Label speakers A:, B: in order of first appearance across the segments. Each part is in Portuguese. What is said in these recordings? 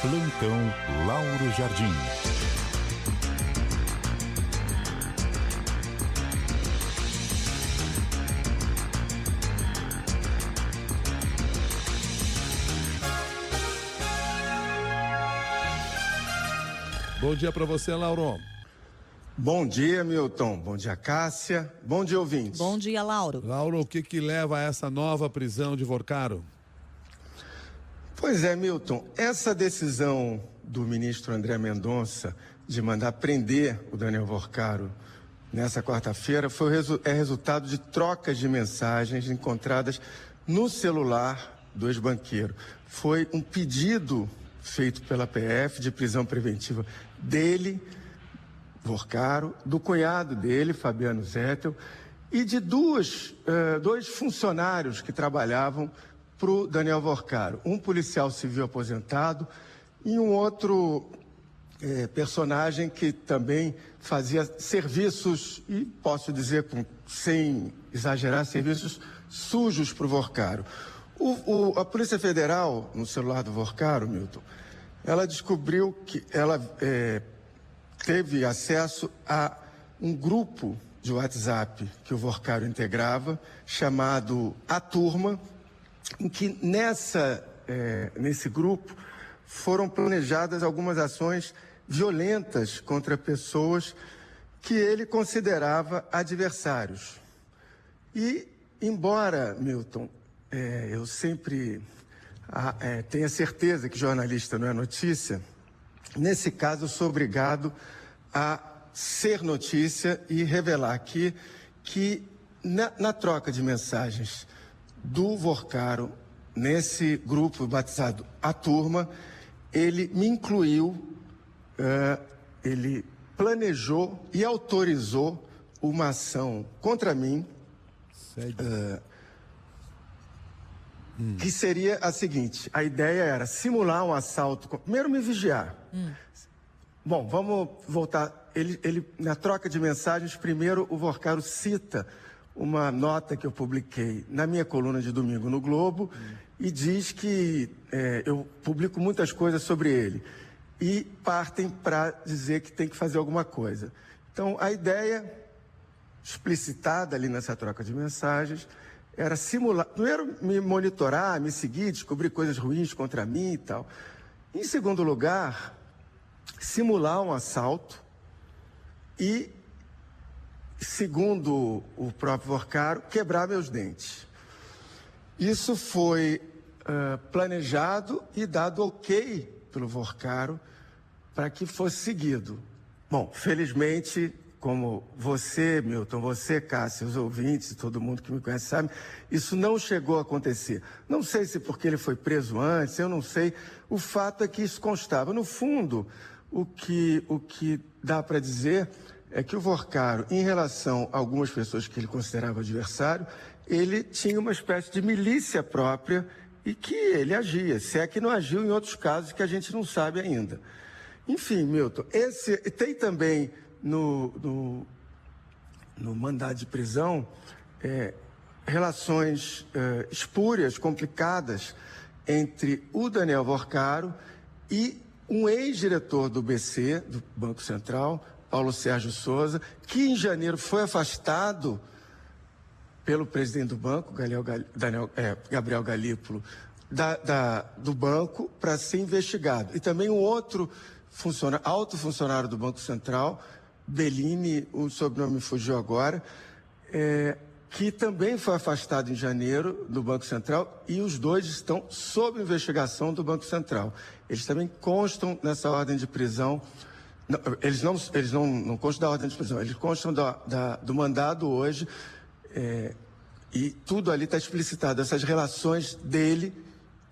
A: Plantão Lauro Jardim.
B: Bom dia para você, Lauro.
C: Bom dia, Milton. Bom dia, Cássia. Bom dia, ouvintes.
D: Bom dia, Lauro.
B: Lauro, o que leva a essa nova prisão de Vorcaro?
C: Pois é, Milton. Essa decisão do ministro André Mendonça de mandar prender o Daniel Vorcaro nessa quarta-feira é resultado de trocas de mensagens encontradas no celular do ex-banqueiro. Foi um pedido feito pela PF de prisão preventiva dele, Vorcaro, do cunhado dele, Fabiano Zettel, e de dois funcionários que trabalhavam para o Daniel Vorcaro. Um policial civil aposentado e um outro personagem que também fazia serviços, e posso dizer, sem exagerar, serviços sujos para o Vorcaro. A Polícia Federal, no celular do Vorcaro, Milton, ela descobriu que ela teve acesso a um grupo de WhatsApp que o Vorcaro integrava, chamado A Turma, em que nesse grupo foram planejadas algumas ações violentas contra pessoas que ele considerava adversários. E, embora, Milton, eu sempre tenha certeza que jornalista não é notícia, nesse caso eu sou obrigado a ser notícia e revelar aqui que na troca de mensagens do Vorcaro, nesse grupo batizado A Turma, ele me incluiu, ele planejou e autorizou uma ação contra mim, que seria a seguinte: a ideia era simular um assalto, primeiro me vigiar. Bom, vamos voltar. Ele na troca de mensagens, primeiro o Vorcaro cita uma nota que eu publiquei na minha coluna de domingo no Globo e diz que eu publico muitas coisas sobre ele e partem para dizer que tem que fazer alguma coisa. Então, a ideia explicitada ali nessa troca de mensagens era simular, primeiro me monitorar, me seguir, descobrir coisas ruins contra mim e tal. Em segundo lugar, simular um assalto e, segundo o próprio Vorcaro, quebrar meus dentes. Isso foi planejado e dado ok pelo Vorcaro para que fosse seguido. Bom, felizmente, como você, Milton, você, Cássia, os ouvintes, todo mundo que me conhece sabe, isso não chegou a acontecer. Não sei se porque ele foi preso antes, eu não sei. O fato é que isso constava. No fundo, o que dá para dizer é que o Vorcaro, em relação a algumas pessoas que ele considerava adversário, ele tinha uma espécie de milícia própria e que ele agia, se é que não agiu em outros casos que a gente não sabe ainda. Enfim, Milton, tem também no mandado de prisão relações espúrias, complicadas entre o Daniel Vorcaro e um ex-diretor do BC, do Banco Central, Paulo Sérgio Souza, que em janeiro foi afastado pelo presidente do banco, Gabriel Galípolo, do banco para ser investigado. E também um outro alto funcionário do Banco Central, Bellini, o sobrenome fugiu agora, que também foi afastado em janeiro do Banco Central, e os dois estão sob investigação do Banco Central. Eles também constam nessa ordem de prisão. Não, eles não constam da ordem de prisão, eles constam do mandado hoje, e tudo ali está explicitado, essas relações dele,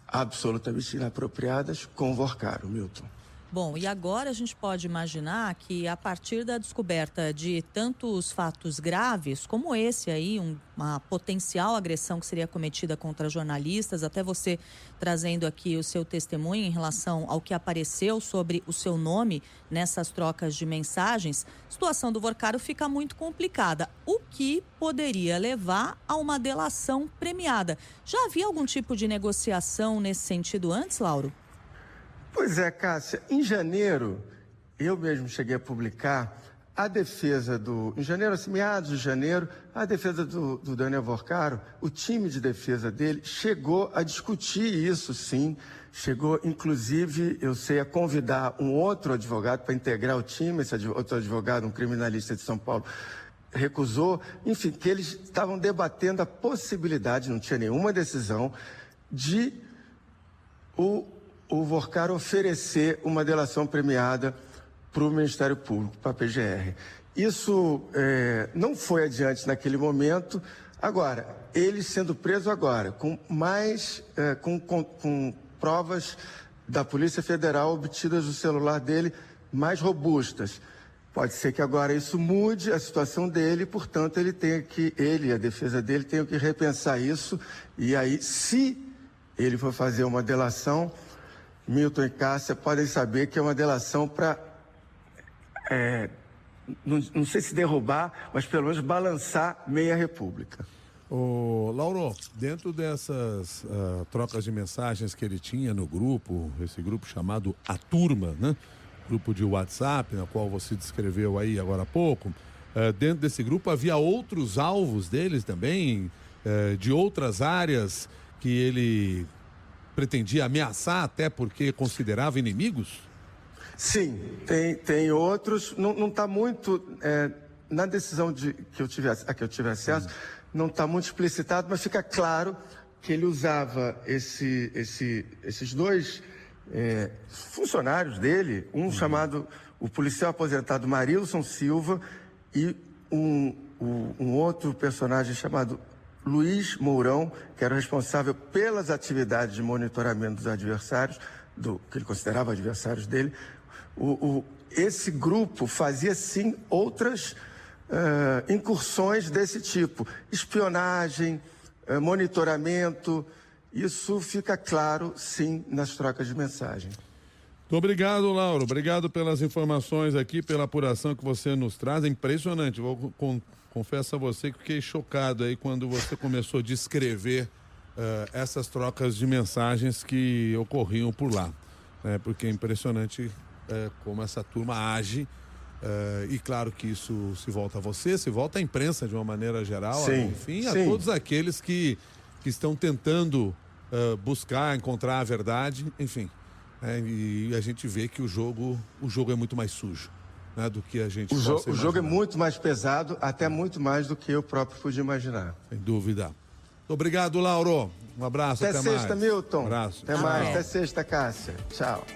C: absolutamente inapropriadas, com o Vorcaro, Milton.
D: Bom, e agora a gente pode imaginar que a partir da descoberta de tantos fatos graves como esse aí, uma potencial agressão que seria cometida contra jornalistas, até você trazendo aqui o seu testemunho em relação ao que apareceu sobre o seu nome nessas trocas de mensagens, a situação do Vorcaro fica muito complicada, o que poderia levar a uma delação premiada. Já havia algum tipo de negociação nesse sentido antes, Lauro?
C: Pois é, Cássia, em janeiro, eu mesmo cheguei a publicar a defesa em janeiro, assim, meados de janeiro, a defesa do Daniel Vorcaro, o time de defesa dele chegou a discutir isso, sim, chegou, inclusive, eu sei, a convidar um outro advogado para integrar o time, esse outro advogado, um criminalista de São Paulo, recusou, enfim, que eles estavam debatendo a possibilidade, não tinha nenhuma decisão, de o Vorcaro oferecer uma delação premiada para o Ministério Público, para a PGR. Isso não foi adiante naquele momento. Agora, ele sendo preso agora, com mais, com provas da Polícia Federal obtidas do celular dele mais robustas. Pode ser que agora isso mude a situação dele, portanto, ele e a defesa dele tenham que repensar isso. E aí, se ele for fazer uma delação, Milton e Cássia podem saber que é uma delação para, não sei se derrubar, mas pelo menos balançar meia república.
B: Ô, Lauro, dentro dessas trocas de mensagens que ele tinha no grupo, esse grupo chamado A Turma, né? Grupo de WhatsApp, na qual você descreveu aí agora há pouco, dentro desse grupo havia outros alvos deles também, de outras áreas que ele pretendia ameaçar até porque considerava inimigos?
C: Sim, tem outros. Não está muito na decisão que eu tive acesso, não está muito explicitado, mas fica claro que ele usava esses dois funcionários dele, um chamado o policial aposentado Marilson Silva e um outro personagem chamado Luiz Mourão, que era o responsável pelas atividades de monitoramento dos adversários, que ele considerava adversários dele. Esse grupo fazia, sim, outras incursões desse tipo. Espionagem, monitoramento, isso fica claro, sim, nas trocas de mensagem.
B: Muito obrigado, Lauro. Obrigado pelas informações aqui, pela apuração que você nos traz. É impressionante. Confesso a você que fiquei chocado aí quando você começou a descrever essas trocas de mensagens que ocorriam por lá. Porque é impressionante como essa turma age. E claro que isso se volta a você, se volta à imprensa de uma maneira geral, enfim, a todos aqueles que estão tentando buscar, encontrar a verdade, enfim. E a gente vê que o jogo é muito mais sujo, né, do que a gente possa imaginar. O
C: jogo é muito mais pesado, até muito mais do que eu próprio pude imaginar.
B: Sem dúvida. Muito obrigado, Lauro. Um abraço, até mais.
C: Até sexta, Milton.
B: Um abraço.
C: Até mais, até sexta, Cássia. Tchau.